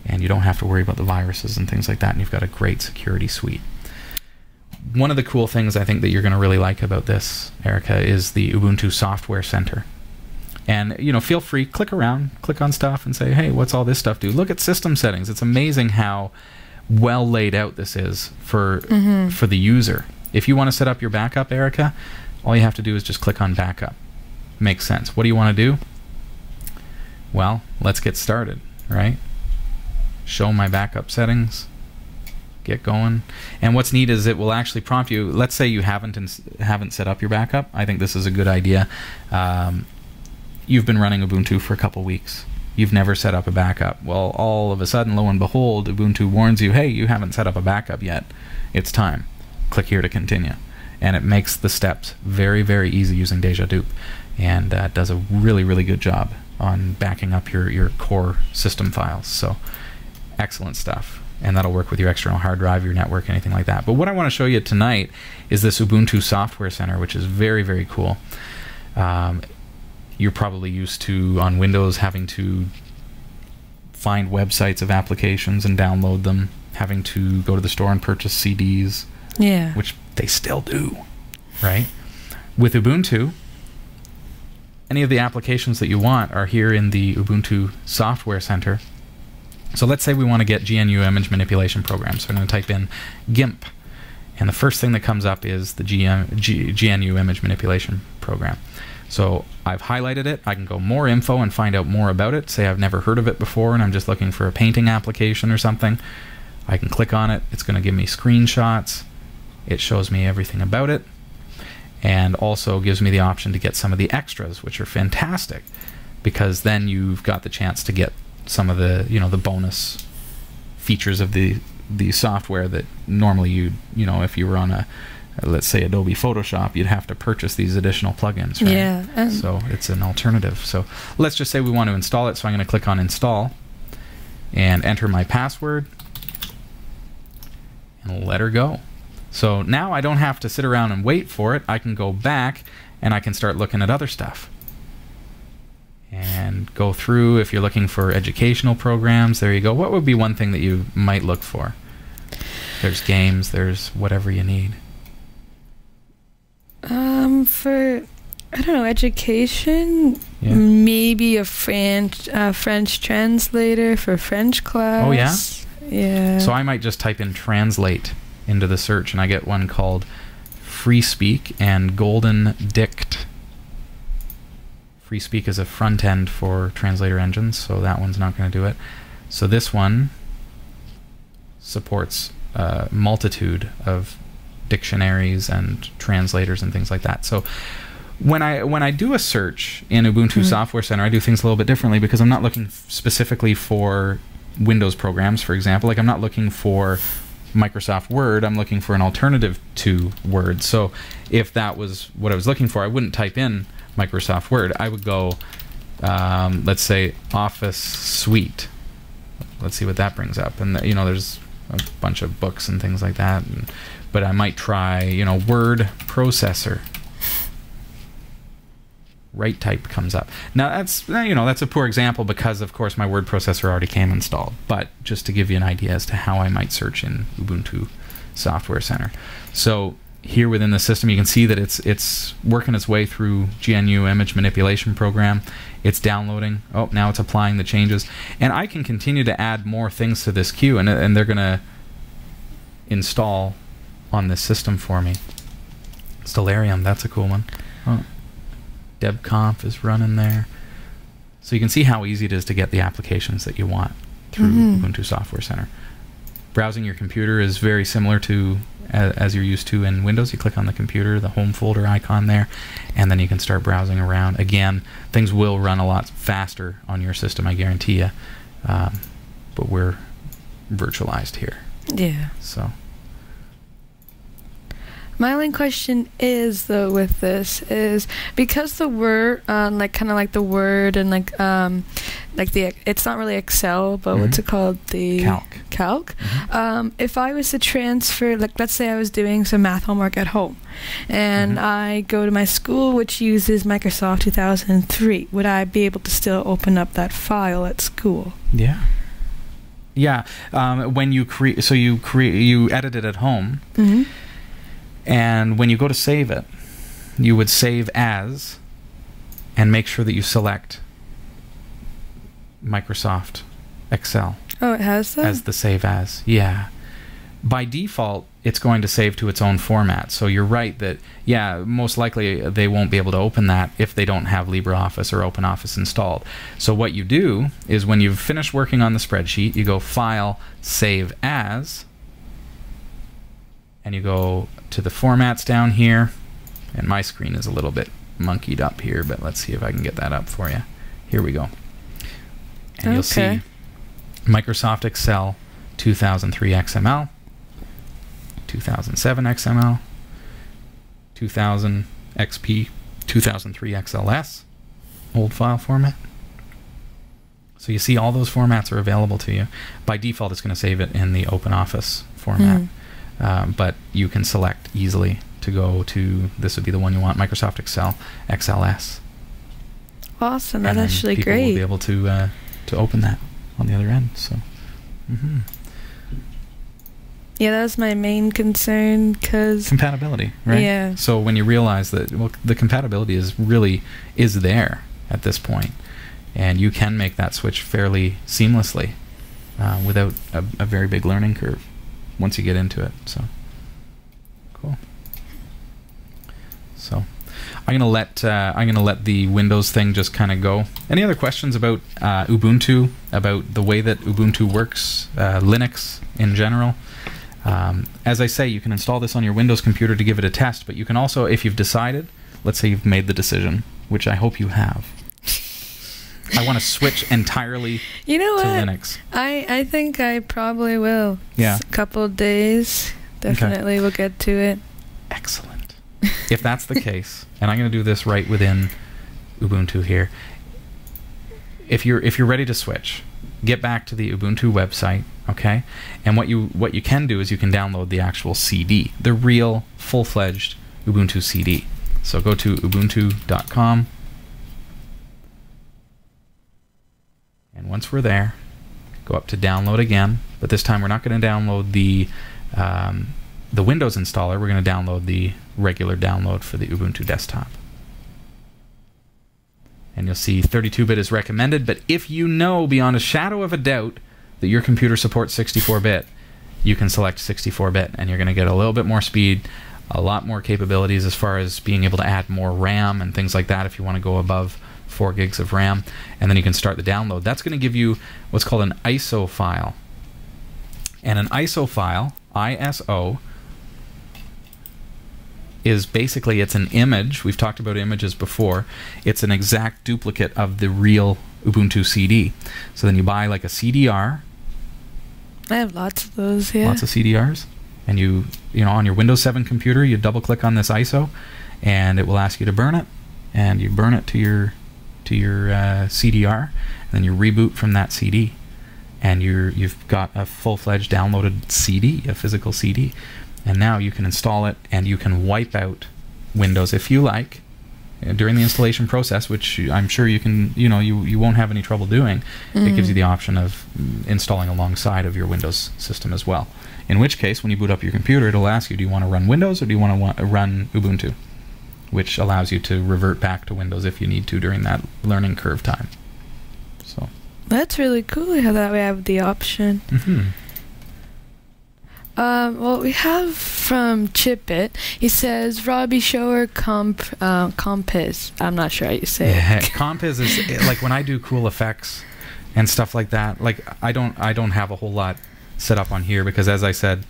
and you don't have to worry about the viruses and things like that, and you've got a great security suite. One of the cool things I think that you're going to really like about this, Erika, is the Ubuntu Software Center. And feel free, click around, click on stuff, and say, hey, what's all this stuff do? Look at system settings. It's amazing how well laid out this is for the user. If you want to set up your backup, Erika, all you have to do is just click on backup. Makes sense. What do you want to do? Well, let's get started, right? Show my backup settings. Get going. And what's neat is it will actually prompt you. Let's say you haven't set up your backup. I think this is a good idea. You've been running Ubuntu for a couple weeks. You've never set up a backup. Well, all of a sudden, lo and behold, Ubuntu warns you, hey, you haven't set up a backup yet. It's time. Click here to continue. And it makes the steps very, very easy using Deja Dupe, and does a really, really good job on backing up your core system files. So excellent stuff. and that'll work with your external hard drive, your network, anything like that. But what I want to show you tonight is this Ubuntu Software Center, which is very, very cool. You're probably used to, on Windows, having to find websites of applications and download them, having to go to the store and purchase CDs, Yeah. which they still do, right? With Ubuntu, any of the applications that you want are here in the Ubuntu Software Center. So let's say we want to get GNU image manipulation programs. So I'm going to type in GIMP, and the first thing that comes up is the GNU image manipulation program. So I've highlighted it. I can go more info and find out more about it. Say I've never heard of it before and I'm just looking for a painting application or something. I can click on it. It's going to give me screenshots. It shows me everything about it, and also gives me the option to get some of the extras, which are fantastic, because then you've got the chance to get some of the, you know, the bonus features of the software that normally you know, if you were on a, let's say, Adobe Photoshop, you'd have to purchase these additional plugins, right? Yeah. So it's an alternative. So let's just say we want to install it. So I'm going to click on install and enter my password and let her go. So now I don't have to sit around and wait for it. I can go back and I can start looking at other stuff and go through. If you're looking for educational programs, there you go. What would be one thing that you might look for? There's games, there's whatever you need. For, I don't know, education, Yeah. maybe a French translator for French class. Oh, yeah? Yeah. So I might just type in translate into the search, and I get one called Free Speak and Golden Dict. Free Speak is a front end for translator engines, so that one's not going to do it. So this one supports a multitude of dictionaries and translators and things like that. So when I do a search in Ubuntu Software Center, I do things a little bit differently, because I'm not looking specifically for Windows programs, for example. Like, I'm not looking for Microsoft Word, I'm looking for an alternative to Word. So if that was what I was looking for, I wouldn't type in Microsoft Word. I would go, let's say, Office Suite. Let's see what that brings up. And you know, there's a bunch of books and things like that. But I might try, you know, word processor. Right type comes up. Now that's, you know, that's a poor example, because of course my word processor already came installed. But just to give you an idea as to how I might search in Ubuntu Software Center. So here within the system, you can see that it's working its way through GNU image manipulation program. It's downloading. Oh, now it's applying the changes, and I can continue to add more things to this queue, and they're gonna install on this system for me. Stellarium, that's a cool one. Oh. DebConf is running there. So you can see how easy it is to get the applications that you want through Ubuntu Software Center. Browsing your computer is very similar to as you're used to in Windows. You click on the computer, the home folder icon there, and then you can start browsing around. Again, things will run a lot faster on your system, I guarantee you. But we're virtualized here. Yeah. So My only question is, though, with this is, because the Word, like kind of like the Word and like the, it's not really Excel, but what's it called? The Calc. If I was to transfer, like let's say I was doing some math homework at home, and I go to my school which uses Microsoft 2003, would I be able to still open up that file at school? Yeah. Yeah. When you you edit it at home. And when you go to save it, you would save as, and make sure that you select Microsoft Excel. Oh, it has that? As the save as, yeah. By default, it's going to save to its own format. So you're right that, yeah, most likely they won't be able to open that if they don't have LibreOffice or OpenOffice installed. So what you do is, when you've finished working on the spreadsheet, you go File, Save As, and you go to the formats down here, and my screen is a little bit monkeyed up here, but let's see if I can get that up for you. Here we go. And you'll see Microsoft Excel 2003 XML, 2007 XML, 2000 XP, 2003 XLS, old file format. So you see all those formats are available to you. By default, it's going to save it in the OpenOffice format. But you can select easily to go to, this would be the one you want, Microsoft Excel, XLS. Awesome. That's actually people great. Will be able to open that on the other end. So, Yeah, that was my main concern, because compatibility, right? Yeah. So when you realize that, well, the compatibility is there at this point, and you can make that switch fairly seamlessly without a very big learning curve once you get into it. So cool. So I'm gonna let the Windows thing just kind of go. Any other questions about Ubuntu, about the way that Ubuntu works, Linux in general? As I say, you can install this on your Windows computer to give it a test, but you can also, if you've decided, let's say you've made the decision, which I hope you have, I want to switch entirely to Linux. I think I probably will. Yeah. A couple of days. Definitely we'll get to it. Excellent. If that's the case, and I'm going to do this right within Ubuntu here, if you're ready to switch, get back to the Ubuntu website, okay? And what you can do is you can download the actual CD, the real full-fledged Ubuntu CD. So go to ubuntu.com, and once we're there, go up to download again. But this time we're not going to download the Windows installer. We're going to download the regular download for the Ubuntu desktop. And you'll see 32-bit is recommended, but if you know beyond a shadow of a doubt that your computer supports 64-bit, you can select 64-bit, and you're going to get a little bit more speed, a lot more capabilities as far as being able to add more RAM and things like that if you want to go above 4 gigs of RAM, and then you can start the download. That's going to give you what's called an ISO file. And an ISO file, ISO, is basically, it's an image. We've talked about images before. It's an exact duplicate of the real Ubuntu CD. So then you buy like a CDR. I have lots of those, yeah. Lots of CDRs. And you know, on your Windows 7 computer, you double click on this ISO, and it will ask you to burn it. And you burn it to your CDR, and then you reboot from that CD, and you've got a full-fledged downloaded CD, a physical CD. And now you can install it, and you can wipe out Windows if you like during the installation process, which I'm sure you can, you won't have any trouble doing. It gives you the option of installing alongside of your Windows system as well. In which case, when you boot up your computer, it'll ask you, do you want to run Windows or do you want to run Ubuntu? Which allows you to revert back to Windows if you need to during that learning curve time. So that's really cool how that we have the option. Well, we have from Chipit. He says, Robbie, show her Compiz. I'm not sure how you say it. Compiz is like when I do cool effects and stuff like that. Like I don't have a whole lot set up on here because, as I said,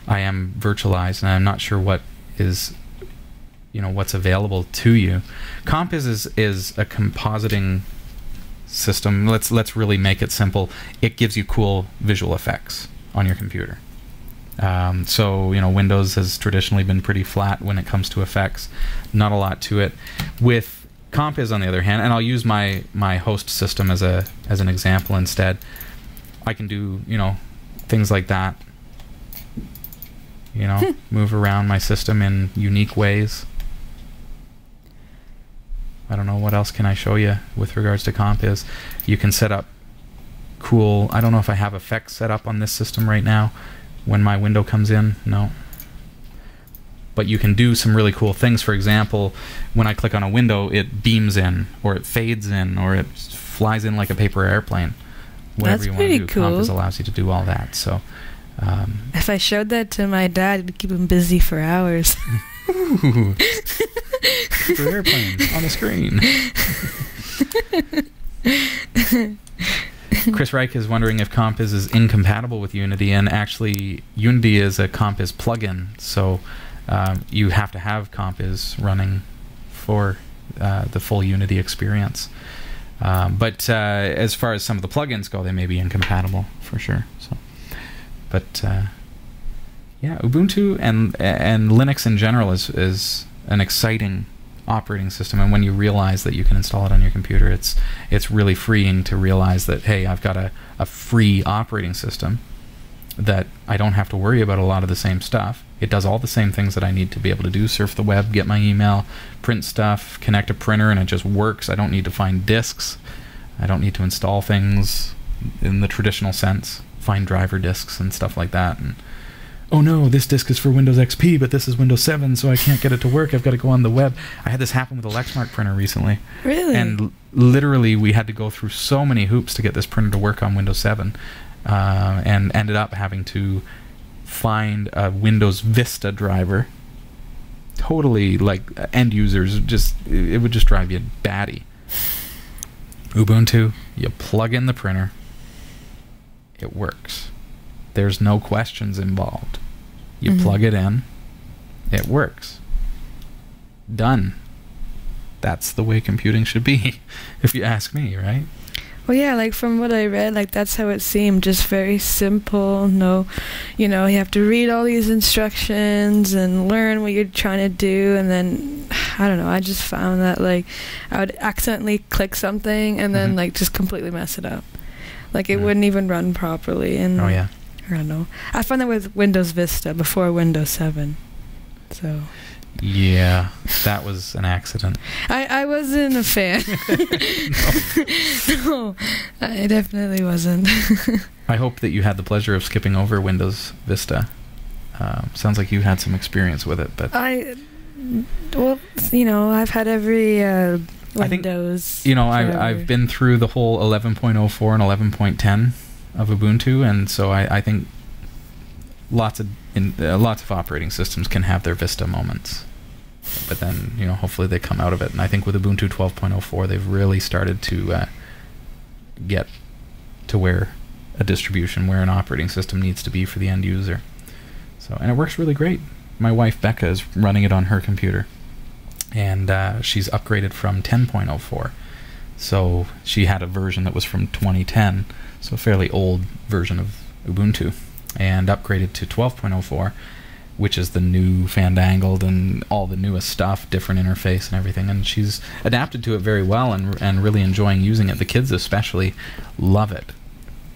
I am virtualized and I'm not sure what is, what's available to you. Compiz is a compositing system. Let's really make it simple. It gives you cool visual effects on your computer. So Windows has traditionally been pretty flat when it comes to effects, not a lot to it. With Compiz, on the other hand, and I'll use my host system as an example instead, I can do things like that, move around my system in unique ways. I don't know, what else can I show you with regards to Compiz? You can set up cool, I don't know if I have effects set up on this system right now. When my window comes in, no. But you can do some really cool things. For example, when I click on a window, it beams in, or it fades in, or it flies in like a paper airplane. Whatever That's you want to do, cool. Compiz allows you to do all that. So, if I showed that to my dad, it'd keep him busy for hours. Ooh. Paper airplane on the screen. Chris Reich is wondering if Compiz is incompatible with Unity, and actually Unity is a Compiz plugin, so you have to have Compiz running for the full Unity experience. But as far as some of the plugins go, they may be incompatible for sure. So, but yeah, Ubuntu and Linux in general is an exciting operating system, and when you realize that you can install it on your computer, it's really freeing to realize that, hey, I've got a free operating system that I don't have to worry about a lot of the same stuff. It does all the same things that I need to be able to do: surf the web, get my email, print stuff, connect a printer, and it just works. I don't need to find disks. I don't need to install things in the traditional sense, find driver disks and stuff like that. And oh no, this disk is for Windows XP, but this is Windows 7, so I can't get it to work. I've got to go on the web. I had this happen with a Lexmark printer recently. Really? And literally, we had to go through so many hoops to get this printer to work on Windows 7, and ended up having to find a Windows Vista driver. Totally, like, end users, it would just drive you batty. Ubuntu, you plug in the printer, it works. There's no questions involved. You plug it in, it works. Done. That's the way computing should be, if you ask me, right? Well, yeah, like from what I read, like that's how it seemed, just very simple. No, you have to read all these instructions and learn what you're trying to do, and then I don't know, I just found that like I would accidentally click something and then like just completely mess it up. Like it wouldn't even run properly. And oh yeah. I don't know. I found that with Windows Vista before Windows 7. So yeah, that was an accident. I wasn't a fan. No, I definitely wasn't. I hope that you had the pleasure of skipping over Windows Vista. Sounds like you had some experience with it, but I've had every Windows. I think, I've been through the whole 11.04 and 11.10 of Ubuntu, and so I think lots of operating systems can have their Vista moments, but then hopefully they come out of it. And I think with Ubuntu 12.04 they've really started to get to where an operating system needs to be for the end user. So, and it works really great. My wife Becca is running it on her computer, and she's upgraded from 10.04. So she had a version that was from 2010, so a fairly old version of Ubuntu, and upgraded to 12.04, which is the new fandangled and all the newest stuff, different interface and everything, and she's adapted to it very well and really enjoying using it. The kids especially love it.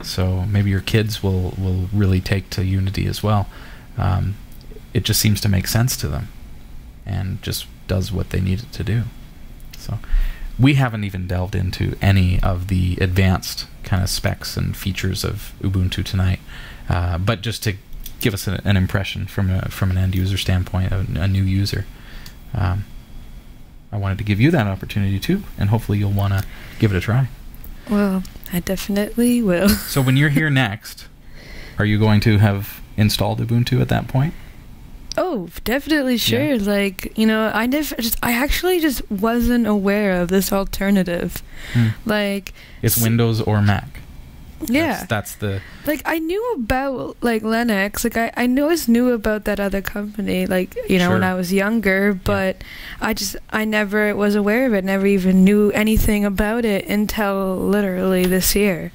So maybe your kids will really take to Unity as well. It just seems to make sense to them and just does what they need it to do. So we haven't even delved into any of the advanced kind of specs and features of Ubuntu tonight, but just to give us an impression from an end user standpoint, a new user. I wanted to give you that opportunity too, and hopefully you'll want to give it a try. Well, I definitely will. So when you're here next, are you going to have installed Ubuntu at that point? Oh, definitely, sure. Yeah. Like, I actually just wasn't aware of this alternative. Like, it's Windows or Mac. Yeah, that's the. Like, I knew about like Linux. Like, I always knew about that other company. Like, Sure. when I was younger, but I never was aware of it. Never even knew anything about it until literally this year.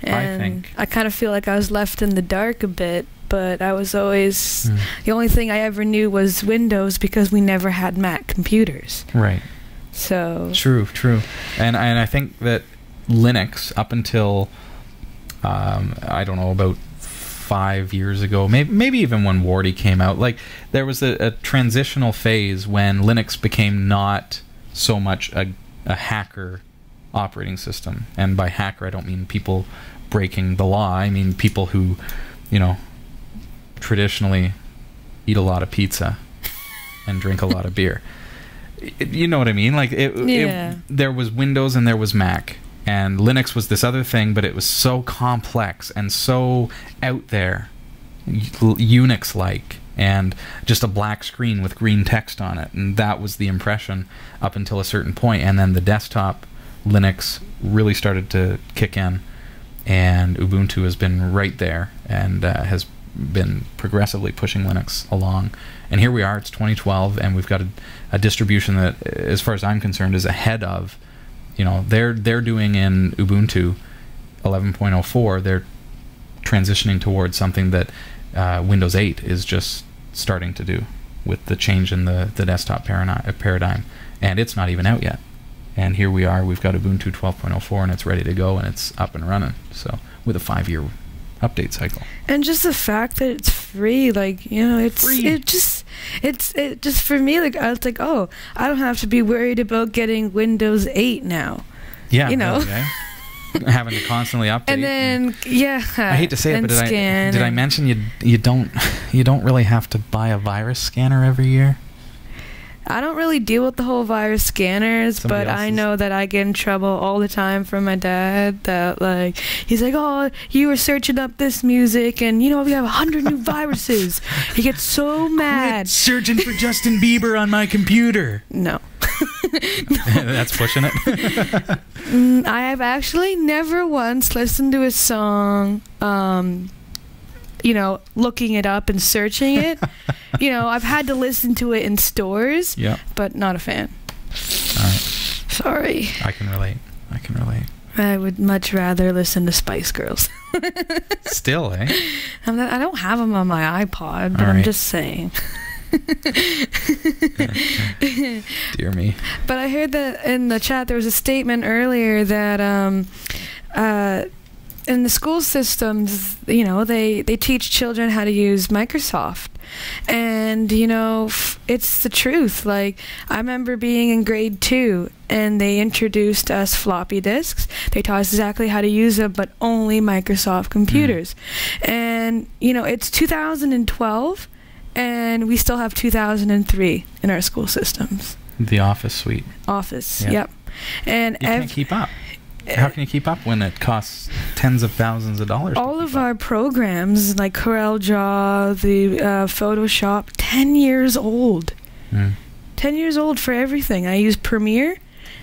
And I kind of feel like I was left in the dark a bit. But I was always the only thing I ever knew was Windows because we never had Mac computers. Right. So true, and I think that Linux up until I don't know, about 5 years ago, maybe even when Warty came out, like there was a transitional phase when Linux became not so much a hacker operating system, and by hacker I don't mean people breaking the law. I mean people who traditionally eat a lot of pizza and drink a lot of beer. You know what I mean? Like there was Windows and there was Mac, and Linux was this other thing, but it was so complex and so out there, Unix-like, and just a black screen with green text on it, and that was the impression up until a certain point. And then the desktop Linux really started to kick in, and Ubuntu has been right there and has been progressively pushing Linux along, and here we are. It's 2012, and we've got a distribution that, as far as I'm concerned, is ahead of, they're doing in Ubuntu 11.04. They're transitioning towards something that Windows 8 is just starting to do. with the change in the desktop paradigm, and it's not even out yet. And here we are, we've got Ubuntu 12.04 and it's ready to go and it's up and running. So with a 5-year update cycle. And just the fact that it's free, like, you know, it's Free. it just for me, like, I was like, oh, I don't have to be worried about getting Windows 8 now. Yeah, you know. really, eh? Having to constantly update. And then I hate to say it, but did I mention you don't really have to buy a virus scanner every year? I don't really deal with the whole virus scanners, Somebody but I else's. know that I get in trouble all the time from my dad. That, like, he's like, "Oh, you were searching up this music, and you know we have 100 new viruses." He gets so mad. Searching for Justin Bieber on my computer. No. That's pushing it. I have actually never once listened to a song, you know, looking it up and searching it. You know, I've had to listen to it in stores, Yeah. but not a fan. All right. Sorry. I can relate. I would much rather listen to Spice Girls. Still, eh? I don't have them on my iPod, but All I'm right. just saying. Dear me. But I heard that in the chat there was a statement earlier that in the school systems, you know, they teach children how to use Microsoft. And, you know, it's the truth. Like, I remember being in grade 2 and they introduced us floppy disks. They taught us exactly how to use them, but only Microsoft computers. And, you know, it's 2012 and we still have 2003 in our school systems. The Office suite. Office, Yeah. yep. And You can't keep up. How can you keep up when it costs tens of thousands of dollars? all of our programs, like CorelDRAW, the Photoshop, 10 years old. 10 years old for everything. I use Premiere.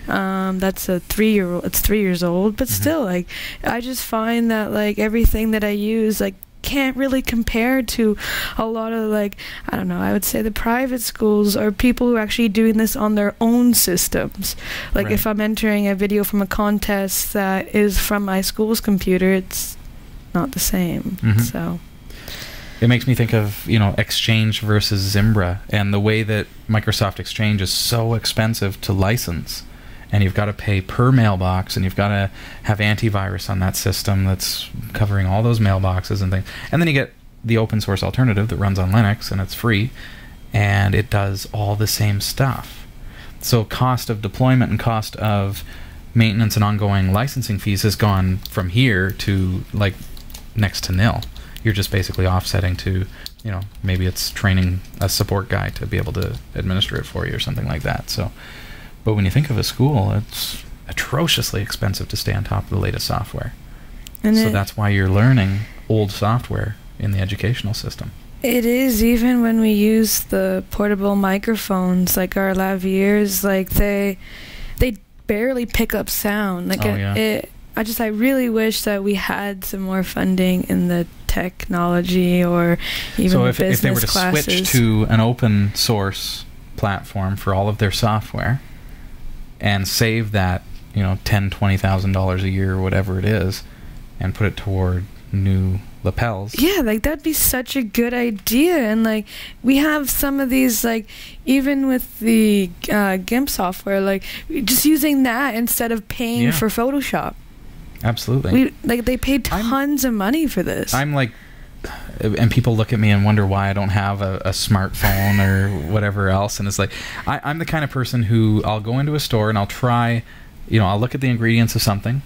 That's a 3-year-old. It's 3 years old, but still, like, I just find that, like, everything that I use, like, can't really compare to a lot of, like, I don't know, I would say the private schools or people who are actually doing this on their own systems. Like, Right. if I'm entering a video from a contest that is from my school's computer, it's not the same. So It makes me think of, you know, Exchange versus Zimbra, and the way that Microsoft Exchange is so expensive to license, and you've got to pay per mailbox, and you've got to have antivirus on that system that's covering all those mailboxes and things. And then you get the open source alternative that runs on Linux, and it's free, and it does all the same stuff. So cost of deployment and cost of maintenance and ongoing licensing fees has gone from here to, like, next to nil. You're just basically offsetting to, you know, maybe it's training a support guy to be able to administer it for you or something like that. So, but when you think of a school, it's atrociously expensive to stay on top of the latest software. and So that's why you're learning old software in the educational system. it is, even when we use the portable microphones, like our lavaliers, like they barely pick up sound. Like, I really wish that we had some more funding in the technology or even So business if they were to classes. switch to an open source platform for all of their software and save that, you know, $10,000-$20,000 a year or whatever it is, and put it toward new lapels. Yeah, like, that'd be such a good idea. And, like, we have some of these, like, even with the GIMP software, like, just using that instead of paying for Photoshop. Absolutely. They paid tons of money for this. I'm like, and people look at me and wonder why I don't have a smartphone or whatever else. And it's like, I'm the kind of person who, I'll go into a store and I'll try, you know, I'll look at the ingredients of something,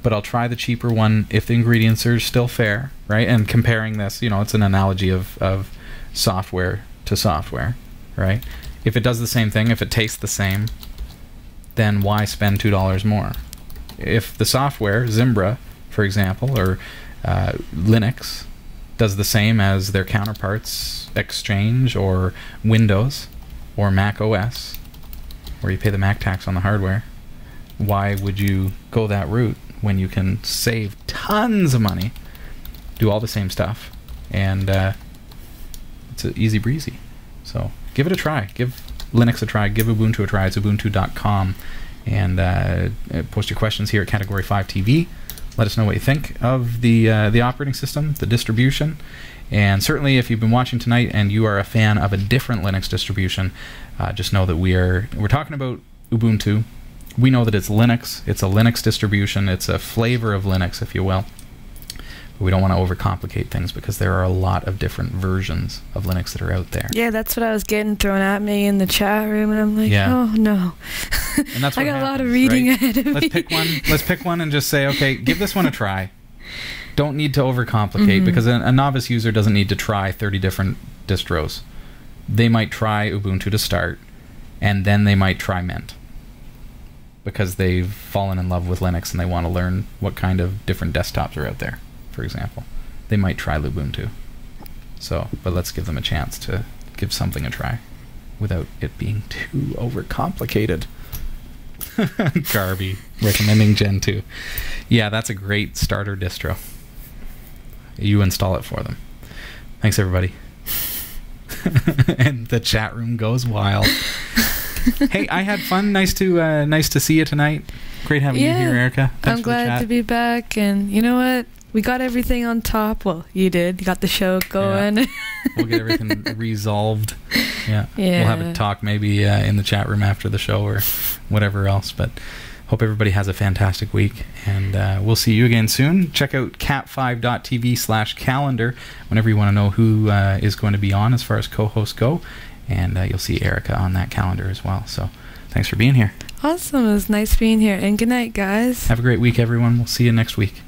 but I'll try the cheaper one if the ingredients are still fair, right? And comparing this, you know, it's an analogy of software to software, right? If it does the same thing, if it tastes the same, then why spend $2 more? If the software, Zimbra, for example, or Linux, does the same as their counterparts, Exchange or Windows or Mac OS, where you pay the Mac tax on the hardware, why would you go that route when you can save tons of money, do all the same stuff, and it's easy breezy. So give it a try. Give Linux a try. Give Ubuntu a try. It's ubuntu.com. And post your questions here at Category 5 TV. Let us know what you think of the operating system, the distribution, And certainly if you've been watching tonight and you are a fan of a different Linux distribution, just know that we're talking about Ubuntu. We know that it's Linux. It's a Linux distribution. It's a flavor of Linux, if you will. But we don't want to overcomplicate things because there are a lot of different versions of Linux that are out there. Yeah, that's what I was getting thrown at me in the chat room, and I'm like, oh no. And that's what I got happens, a lot of reading ahead of me. Let's pick one and just say, okay, give this one a try. Don't need to overcomplicate, because a novice user doesn't need to try 30 different distros. They might try Ubuntu to start, and then they might try Mint, because they've fallen in love with Linux and they want to learn what kind of different desktops are out there, for example. They might try Ubuntu. So, but let's give them a chance to give something a try without it being too overcomplicated. Garby recommending Gen 2. Yeah, that's a great starter distro. You install it for them. Thanks, everybody. And the chat room goes wild. Hey, I had fun. Nice to see you tonight. Great having you here, Erika. Thanks I'm glad to be back. And you know what? We got everything on top. Well, you did. You got the show going. Yeah. We'll get everything resolved. Yeah. We'll have a talk maybe in the chat room after the show or whatever else. But hope everybody has a fantastic week. And we'll see you again soon. Check out cat5.tv/calendar whenever you want to know who is going to be on as far as co-hosts go. And you'll see Erika on that calendar as well. So thanks for being here. Awesome. It was nice being here. And good night, guys. Have a great week, everyone. We'll see you next week.